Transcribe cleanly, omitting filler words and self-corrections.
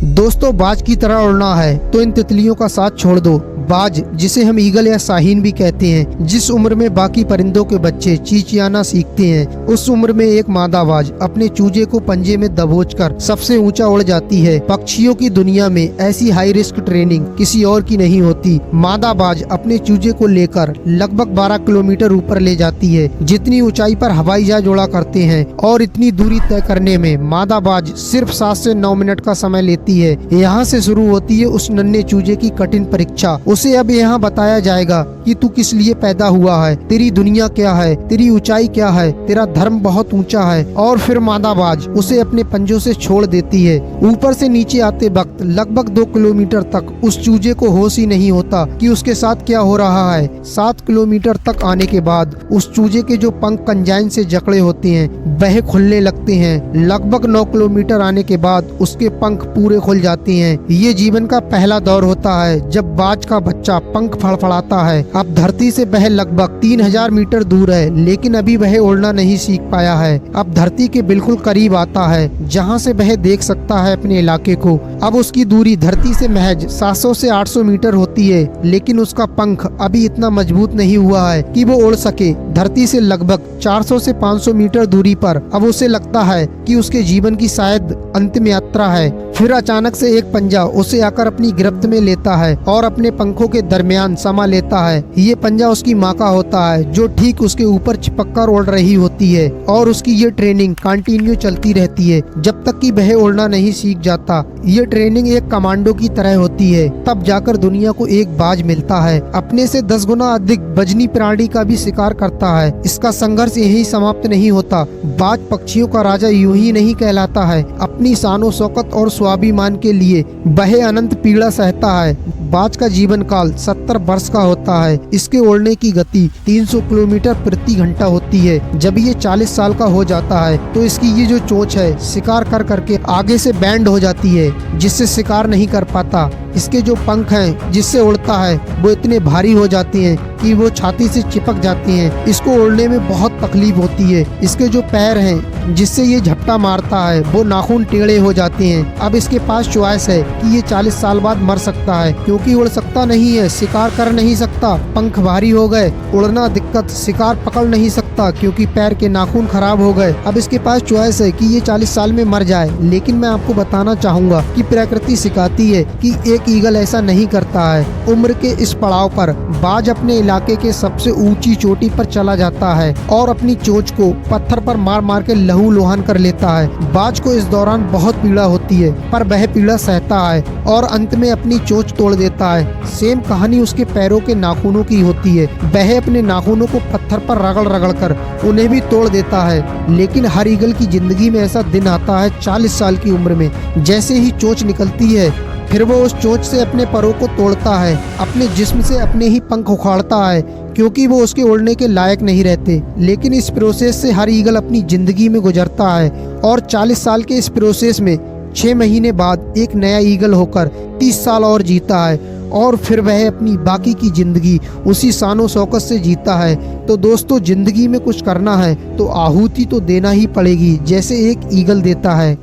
दोस्तों, बाज की तरह उड़ना है तो इन तितलियों का साथ छोड़ दो। बाज, जिसे हम ईगल या शाहीन भी कहते हैं, जिस उम्र में बाकी परिंदों के बच्चे चींचियाना सीखते हैं, उस उम्र में एक मादा बाज अपने चूजे को पंजे में दबोचकर सबसे ऊंचा उड़ जाती है। पक्षियों की दुनिया में ऐसी हाई रिस्क ट्रेनिंग किसी और की नहीं होती। मादा बाज अपने चूजे को लेकर लगभग 12 किलोमीटर ऊपर ले जाती है, जितनी ऊंचाई पर हवाई जहाज उड़ा करते हैं, और इतनी दूरी तय करने में मादा बाज सिर्फ 7 से 9 मिनट का समय लेती है। यहाँ से शुरू होती है उस नन्हे चूजे की कठिन परीक्षा। उसे अब यहाँ बताया जाएगा कि तू किस लिए पैदा हुआ है, तेरी दुनिया क्या है, तेरी ऊंचाई क्या है, तेरा धर्म बहुत ऊंचा है। और फिर मादाबाज उसे अपने पंजों से छोड़ देती है। ऊपर से नीचे आते वक्त लगभग 2 किलोमीटर तक उस चूजे को होश ही नहीं होता कि उसके साथ क्या हो रहा है। 7 किलोमीटर तक आने के बाद उस चूजे के जो पंख कंजाइन से जकड़े होते हैं वह खुलने लगते हैं। लगभग 9 किलोमीटर आने के बाद उसके पंख पूरे खुल जाते हैं। ये जीवन का पहला दौर होता है जब बाज का बच्चा पंख फड़फड़ाता है। अब धरती से वह लगभग 3000 मीटर दूर है, लेकिन अभी वह उड़ना नहीं सीख पाया है। अब धरती के बिल्कुल करीब आता है, जहां से वह देख सकता है अपने इलाके को। अब उसकी दूरी धरती से महज 700 से 800 मीटर होती है, लेकिन उसका पंख अभी इतना मजबूत नहीं हुआ है कि वो उड़ सके। धरती से लगभग 400 से 500 मीटर दूरी पर अब उसे लगता है कि उसके जीवन की शायद अंतिम यात्रा है। फिर अचानक से एक पंजा उसे आकर अपनी गिरफ्त में लेता है और अपने पंखों के दरमियान समा लेता है। ये पंजा उसकी माँ का होता है, जो ठीक उसके ऊपर चिपककर उड़ रही होती है, और उसकी ये ट्रेनिंग कंटिन्यू चलती रहती है जब तक कि वह उड़ना नहीं सीख जाता। ये ट्रेनिंग एक कमांडो की तरह होती है। तब जाकर दुनिया को एक बाज मिलता है, अपने से 10 गुना अधिक वजनी प्राणी का भी शिकार करता है। इसका संघर्ष यही समाप्त नहीं होता। बाज पक्षियों का राजा यूं ही नहीं कहलाता है। अपनी शानो शौकत और स्वाभिमान के लिए वह अनंत पीड़ा सहता है। बाज का जीवन काल 70 वर्ष का होता है। इसके उड़ने की गति 300 किलोमीटर प्रति घंटा होती है। जब ये 40 साल का हो जाता है तो इसकी ये जो चोंच है शिकार कर करके आगे से बैंड हो जाती है, जिससे शिकार नहीं कर पाता। इसके जो पंख हैं जिससे उड़ता है वो इतने भारी हो जाते हैं कि वो छाती से चिपक जाती हैं। इसको उड़ने में बहुत तकलीफ होती है। इसके जो पैर हैं जिससे ये झपटा मारता है वो नाखून टेढ़े हो जाते हैं। अब इसके पास चॉइस है कि ये 40 साल बाद मर सकता है, क्योंकि उड़ सकता नहीं है, शिकार कर नहीं सकता, पंख भारी हो गए, उड़ना दिक्कत, शिकार पकड़ नहीं सकता क्योंकि पैर के नाखून खराब हो गए। अब इसके पास चॉइस है कि ये 40 साल में मर जाए। लेकिन मैं आपको बताना चाहूंगा कि प्रकृति सिखाती है कि एक ईगल ऐसा नहीं करता है। उम्र के इस पड़ाव पर बाज अपने इलाके के सबसे ऊंची चोटी पर चला जाता है और अपनी चोंच को पत्थर पर मार मार के लहू लुहान कर लेता है। बाज को इस दौरान बहुत पीड़ा होती है, पर वह पीड़ा सहता है और अंत में अपनी चोंच तोड़ देता है। सेम कहानी उसके पैरों के नाखूनों की होती है। वह अपने नाखूनों को पत्थर पर रगड़ रगड़ कर उन्हें भी तोड़ देता है। लेकिन हर ईगल की जिंदगी में ऐसा दिन आता है 40 साल की उम्र में, जैसे ही चोंच निकलती है फिर वो उस चोंच से अपने परों को तोड़ता है, अपने जिस्म से अपने ही पंख उखाड़ता है, क्योंकि वो उसके उड़ने के लायक नहीं रहते। लेकिन इस प्रोसेस से हर ईगल अपनी जिंदगी में गुजरता है, और 40 साल के इस प्रोसेस में 6 महीने बाद एक नया ईगल होकर 30 साल और जीता है, और फिर वह अपनी बाकी की जिंदगी उसी शानो शौकत से जीता है। तो दोस्तों, जिंदगी में कुछ करना है तो आहुति तो देना ही पड़ेगी, जैसे एक ईगल देता है।